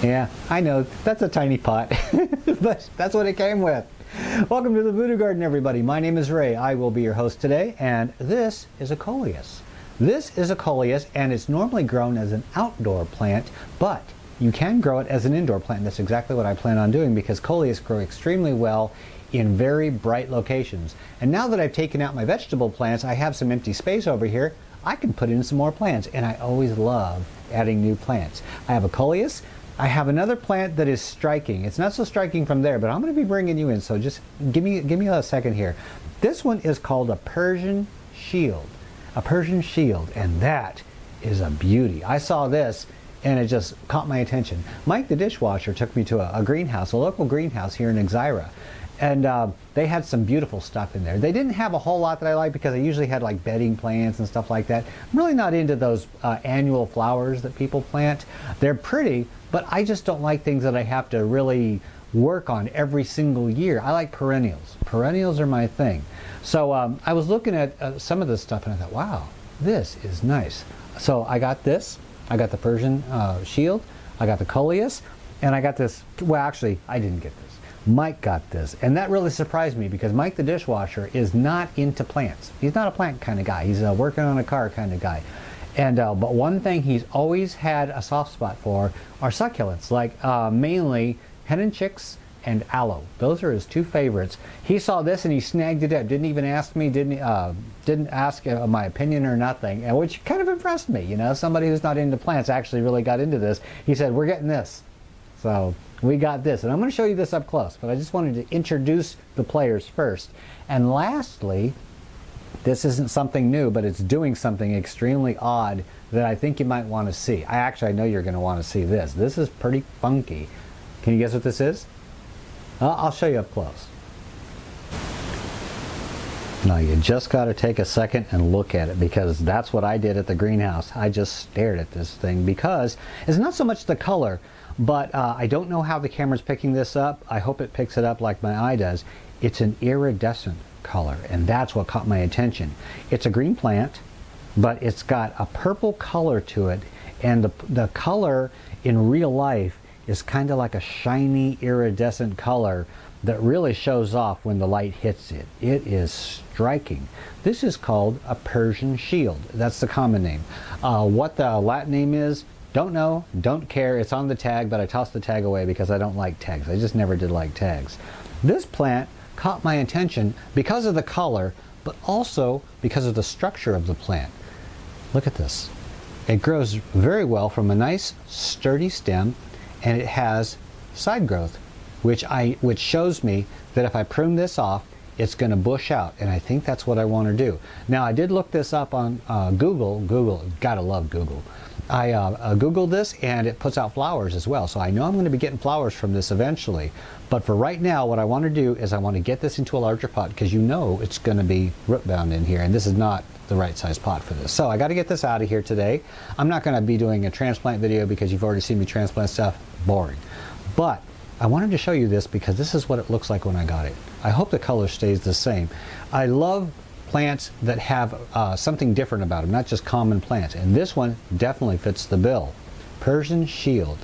Yeah, I know, that's a tiny pot, but that's what it came with. Welcome to the Voodoo Garden, everybody. My name is Ray. I will be your host today, and this is a Coleus. This is a Coleus, and it's normally grown as an outdoor plant, but you can grow it as an indoor plant. That's exactly what I plan on doing because Coleus grow extremely well in very bright locations. And now that I've taken out my vegetable plants, I have some empty space over here. I can put in some more plants, and I always love adding new plants. I have a Coleus. I have another plant that is striking. It's not so striking from there, but I'm going to be bringing you in, so just give me a second here. This one is called a Persian shield. A Persian shield, and that is a beauty. I saw this and it just caught my attention. Mike the dishwasher took me to a greenhouse, a local greenhouse here in Exira, and they had some beautiful stuff in there. They didn't have a whole lot that I like because they usually had like bedding plants and stuff like that. I'm really not into those annual flowers that people plant. They're pretty, but I just don't like things that I have to really work on every single year. I like perennials. Perennials are my thing. So I was looking at some of this stuff and I thought, wow, this is nice. So I got this. I got the Persian shield. I got the Coleus. And I got this. Well, actually, I didn't get this. Mike got this. And that really surprised me because Mike the dishwasher is not into plants. He's not a plant kind of guy. He's a working on a car kind of guy. And but one thing he's always had a soft spot for are succulents, like mainly hen and chicks and aloe. Those are his two favorites. He saw this and he snagged it up. Didn't even ask me. Didn't ask my opinion or nothing, and which kind of impressed me. You know, somebody who's not into plants actually really got into this. He said, "We're getting this." So we got this, and I'm going to show you this up close. But I just wanted to introduce the players first, and lastly. This isn't something new, but it's doing something extremely odd that I think you might want to see. I know you're going to want to see this. This is pretty funky. Can you guess what this is? I'll show you up close. Now you just got to take a second and look at it because that's what I did at the greenhouse. I just stared at this thing because it's not so much the color, but I don't know how the camera's picking this up. I hope it picks it up like my eye does. It's an iridescent color, and that's what caught my attention. It's a green plant, but it's got a purple color to it, and the color in real life is kind of like a shiny iridescent color that really shows off when the light hits it. It is striking. This is called a Persian shield. That's the common name. What the Latin name is, don't know, don't care. It's on the tag, but I tossed the tag away because I don't like tags. I just never did like tags. This plant caught my attention because of the color, but also because of the structure of the plant. Look at this. It grows very well from a nice sturdy stem, and it has side growth, which shows me that if I prune this off, it's going to bush out, and I think that's what I want to do. Now, I did look this up on Google. Gotta love Google. I Googled this, and it puts out flowers as well, so I know I'm going to be getting flowers from this eventually. But for right now, what I want to do is I want to get this into a larger pot because you know it's going to be root bound in here, and this is not the right size pot for this. So I got to get this out of here today. I'm not going to be doing a transplant video because you've already seen me transplant stuff. Boring. But I wanted to show you this because this is what it looks like when I got it. I hope the color stays the same. I love plants that have something different about them, not just common plants, and this one definitely fits the bill. Persian shield.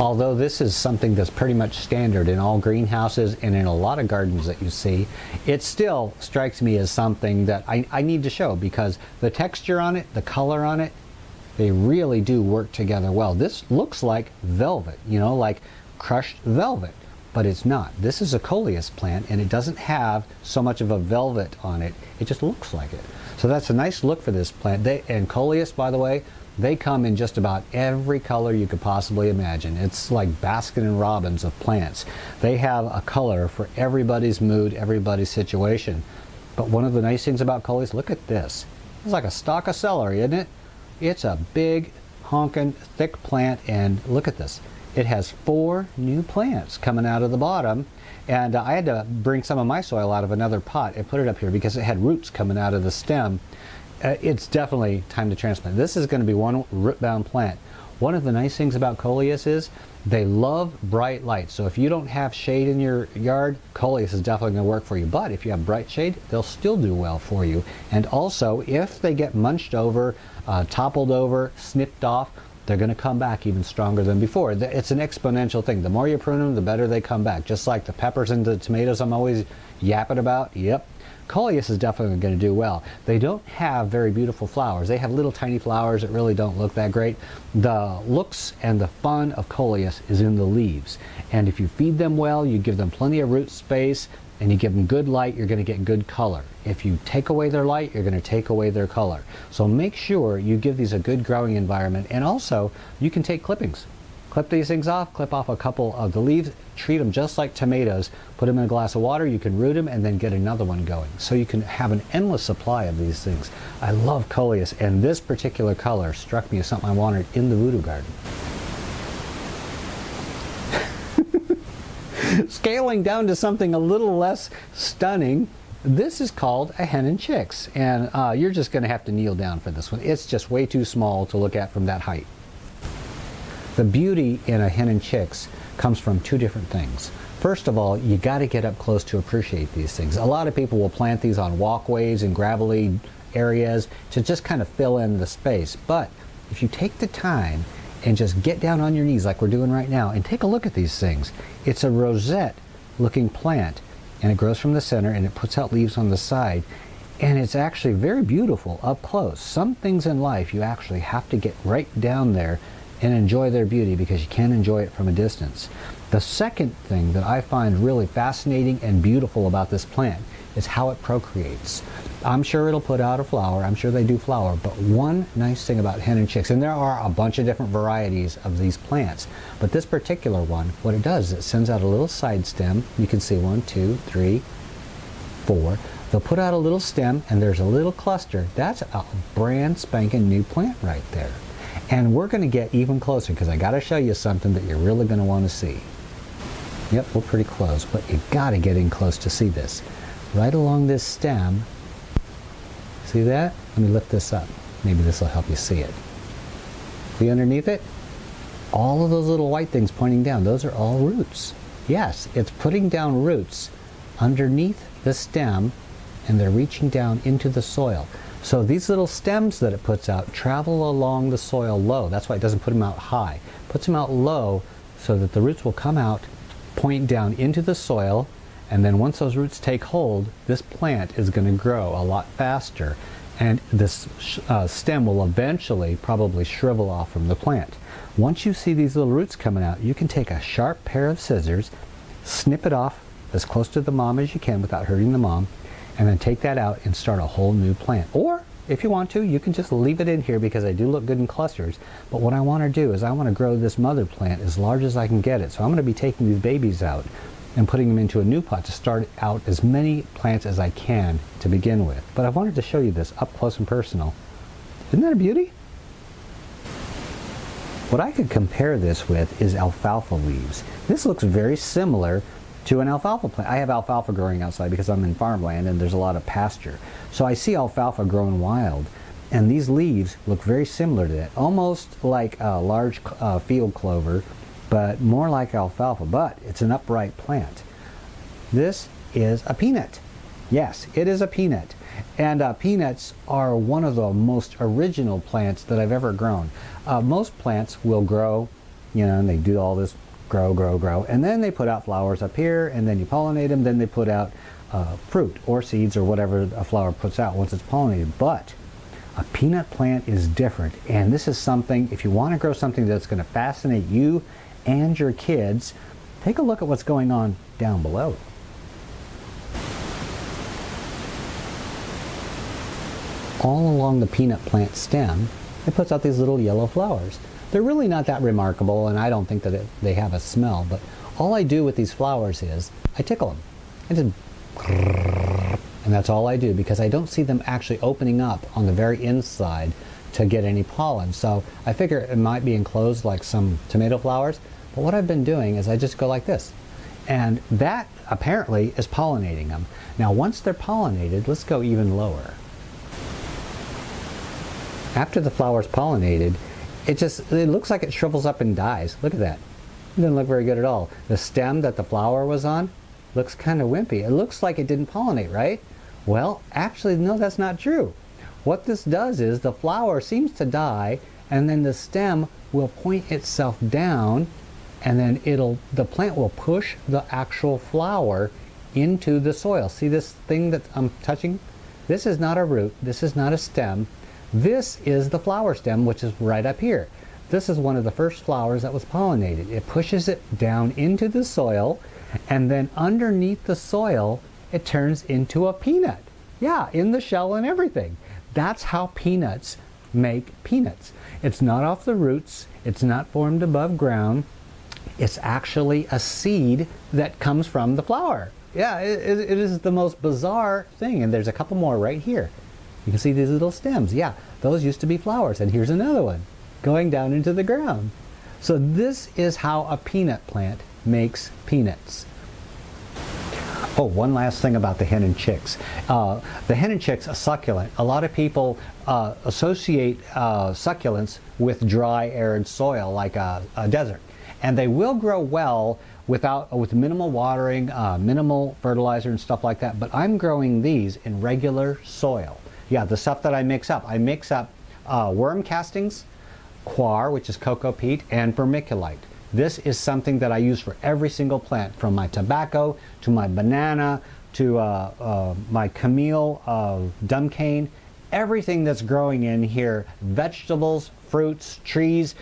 Although this is something that's pretty much standard in all greenhouses and in a lot of gardens that you see, it still strikes me as something that I need to show because the texture on it, the color on it, they really do work together well. This looks like velvet, you know, like crushed velvet. But it's not. This is a Coleus plant, and it doesn't have so much of a velvet on it. It just looks like it. So that's a nice look for this plant. And Coleus, by the way, they come in just about every color you could possibly imagine. It's like Baskin and Robbins of plants. They have a color for everybody's mood, everybody's situation. But one of the nice things about Coleus, look at this. It's like a stalk of celery, isn't it? It's a big, honking, thick plant, and look at this. It has 4 new plants coming out of the bottom, and I had to bring some of my soil out of another pot and put it up here because it had roots coming out of the stem. It's definitely time to transplant. This is going to be one root-bound plant. One of the nice things about Coleus is they love bright light. So if you don't have shade in your yard, Coleus is definitely going to work for you. But if you have bright shade, they'll still do well for you. And also, if they get munched over, toppled over, snipped off, they're going to come back even stronger than before. It's an exponential thing. The more you prune them, the better they come back. Just like the peppers and the tomatoes I'm always yapping about. Yep. Coleus is definitely going to do well. They don't have very beautiful flowers. They have little tiny flowers that really don't look that great. The looks and the fun of Coleus is in the leaves. And if you feed them well, you give them plenty of root space, and you give them good light, you're going to get good color. If you take away their light, you're going to take away their color. So make sure you give these a good growing environment, and also you can take clippings. Clip these things off, clip off a couple of the leaves, treat them just like tomatoes, put them in a glass of water, you can root them and then get another one going. So you can have an endless supply of these things. I love Coleus, and this particular color struck me as something I wanted in the voodoo garden. Scaling down to something a little less stunning, this is called a hen and chicks, and you're just going to have to kneel down for this one. It's just way too small to look at from that height. The beauty in a hen and chicks comes from two different things. First of all, you got to get up close to appreciate these things. A lot of people will plant these on walkways and gravelly areas to just kind of fill in the space, but if you take the time and just get down on your knees like we're doing right now and take a look at these things. It's a rosette looking plant, and it grows from the center and it puts out leaves on the side, and it's actually very beautiful up close. Some things in life you actually have to get right down there and enjoy their beauty because you can't enjoy it from a distance. The second thing that I find really fascinating and beautiful about this plant is how it procreates. I'm sure it'll put out a flower, I'm sure they do flower, but one nice thing about hen and chicks, and there are a bunch of different varieties of these plants, but this particular one, what it does is it sends out a little side stem. You can see 1, 2, 3, 4. They'll put out a little stem and there's a little cluster. That's a brand spanking new plant right there. And we're going to get even closer because I got to show you something that you're really going to want to see. Yep, we're pretty close, but you got to get in close to see this. Right along this stem, see that? Let me lift this up. Maybe this will help you see it. See underneath it? All of those little white things pointing down, those are all roots. Yes, it's putting down roots underneath the stem, and they're reaching down into the soil. So these little stems that it puts out travel along the soil low. That's why it doesn't put them out high. It puts them out low so that the roots will come out, point down into the soil, and then once those roots take hold, this plant is going to grow a lot faster, and this stem will eventually probably shrivel off from the plant. Once you see these little roots coming out, you can take a sharp pair of scissors, snip it off as close to the mom as you can without hurting the mom, and then take that out and start a whole new plant. Or if you want to, you can just leave it in here because they do look good in clusters. But what I want to do is I want to grow this mother plant as large as I can get it. So I'm going to be taking these babies out and putting them into a new pot to start out as many plants as I can to begin with. But I wanted to show you this up close and personal. Isn't that a beauty? What I could compare this with is alfalfa leaves. This looks very similar to an alfalfa plant. I have alfalfa growing outside because I'm in farmland and there's a lot of pasture. So I see alfalfa growing wild, and these leaves look very similar to that. Almost like a large field clover, but more like alfalfa, but it's an upright plant. This is a peanut. Yes, it is a peanut. And peanuts are one of the most original plants that I've ever grown. Most plants will grow, you know, and they do all this grow, grow, grow, and then they put out flowers up here, and then you pollinate them, then they put out fruit or seeds or whatever a flower puts out once it's pollinated. But a peanut plant is different, and this is something, if you want to grow something that's going to fascinate you and your kids, take a look at what's going on down below. All along the peanut plant stem, it puts out these little yellow flowers. They're really not that remarkable, and I don't think that they have a smell, but all I do with these flowers is I tickle them. I just, and that's all I do, because I don't see them actually opening up on the very inside to get any pollen. So I figure it might be enclosed like some tomato flowers, but what I've been doing is I just go like this. And that apparently is pollinating them. Now once they're pollinated, let's go even lower. After the flower's pollinated, it looks like it shrivels up and dies. Look at that. It doesn't look very good at all. The stem that the flower was on looks kind of wimpy. It looks like it didn't pollinate, right? Well, actually, no, that's not true. What this does is the flower seems to die, and then the stem will point itself down, and then the plant will push the actual flower into the soil. See this thing that I'm touching? This is not a root, this is not a stem. This is the flower stem, which is right up here. This is one of the first flowers that was pollinated. It pushes it down into the soil, and then underneath the soil, it turns into a peanut. Yeah, in the shell and everything. That's how peanuts make peanuts. It's not off the roots, it's not formed above ground. It's actually a seed that comes from the flower. Yeah, it is the most bizarre thing. And there's a couple more right here. You can see these little stems. Yeah, those used to be flowers. And here's another one going down into the ground. So this is how a peanut plant makes peanuts. Oh, one last thing about the hen and chicks. The hen and chicks, a succulent. A lot of people associate succulents with dry, arid soil like a desert. And they will grow well with minimal watering, minimal fertilizer and stuff like that. But I'm growing these in regular soil. Yeah, the stuff that I mix up. I mix up worm castings, coir, which is cocoa peat, and vermiculite. This is something that I use for every single plant, from my tobacco to my banana to my camille, dumb cane. Everything that's growing in here, vegetables, fruits, trees,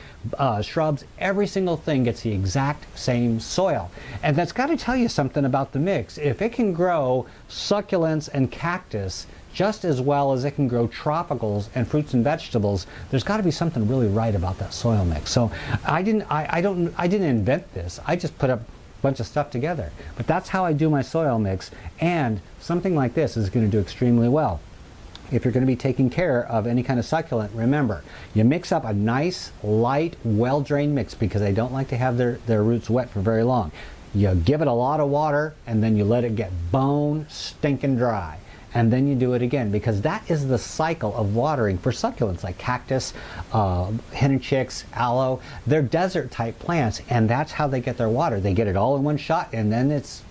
shrubs, every single thing gets the exact same soil. And that's got to tell you something about the mix. If it can grow succulents and cactus just as well as it can grow tropicals and fruits and vegetables, there's got to be something really right about that soil mix. So I didn't invent this. I just put a bunch of stuff together. But that's how I do my soil mix, and something like this is going to do extremely well. If you're going to be taking care of any kind of succulent, remember, you mix up a nice, light, well-drained mix, because they don't like to have their roots wet for very long. You give it a lot of water, and then you let it get bone stinking dry. And then you do it again, because that is the cycle of watering for succulents like cactus, hen and chicks, aloe. They're desert type plants, and that's how they get their water. They get it all in one shot, and then it's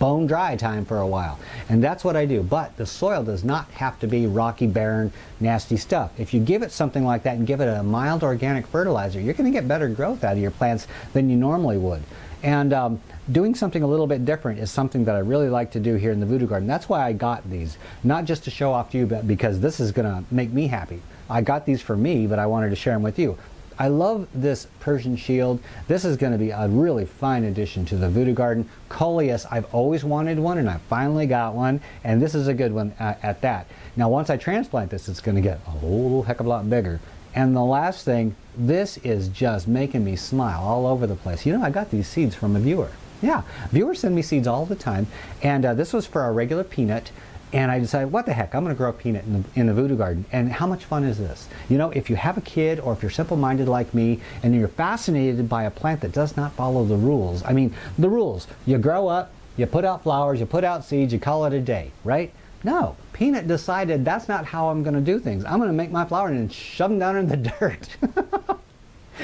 bone dry time for a while. And that's what I do. But the soil does not have to be rocky, barren, nasty stuff. If you give it something like that and give it a mild organic fertilizer, you're going to get better growth out of your plants than you normally would. And doing something a little bit different is something that I really like to do here in the Voodoo Garden. That's why I got these. Not just to show off to you, but because this is going to make me happy. I got these for me, but I wanted to share them with you. I love this Persian shield. This is going to be a really fine addition to the Voodoo Garden. Coleus, I've always wanted one, and I finally got one, and this is a good one at that. Now, once I transplant this, it's going to get a whole heck of a lot bigger. And the last thing, this is just making me smile all over the place. You know, I got these seeds from a viewer. Yeah, viewers send me seeds all the time, and this was for a regular peanut. And I decided, what the heck, I'm going to grow a peanut in the Voodoo Garden. And how much fun is this? You know, if you have a kid, or if you're simple-minded like me, and you're fascinated by a plant that does not follow the rules. I mean, the rules. You grow up, you put out flowers, you put out seeds, you call it a day, right? No, Peanut decided that's not how I'm going to do things. I'm going to make my flower and shove them down in the dirt. Who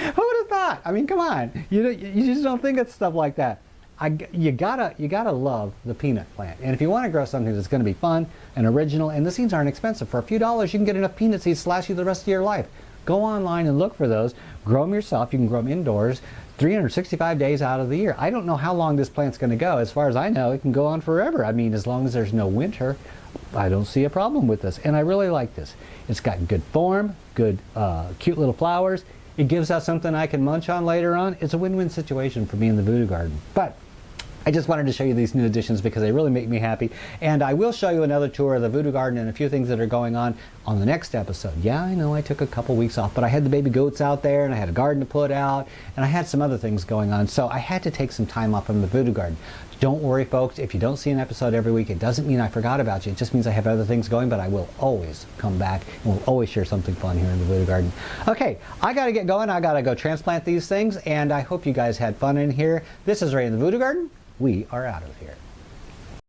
would have thought? I mean, come on. You just don't think of stuff like that. You gotta love the peanut plant. And if you want to grow something that's going to be fun and original, and the seeds aren't expensive, for a few dollars you can get enough peanut seeds to last you the rest of your life. Go online and look for those. Grow them yourself. You can grow them indoors 365 days out of the year. I don't know how long this plant's going to go. As far as I know, it can go on forever. I mean, as long as there's no winter, I don't see a problem with this. And I really like this. It's got good form, good cute little flowers. It gives us something I can munch on later on. It's a win-win situation for me in the Voodoo Garden. But I just wanted to show you these new additions because they really make me happy. And I will show you another tour of the Voodoo Garden and a few things that are going on the next episode. Yeah, I know I took a couple weeks off, but I had the baby goats out there, and I had a garden to put out, and I had some other things going on. So I had to take some time off from the Voodoo Garden. Don't worry, folks. If you don't see an episode every week, it doesn't mean I forgot about you. It just means I have other things going, but I will always come back and we'll always share something fun here in the Voodoo Garden. Okay, I got to get going. I got to go transplant these things, and I hope you guys had fun in here. This is Ray in the Voodoo Garden. We are out of here.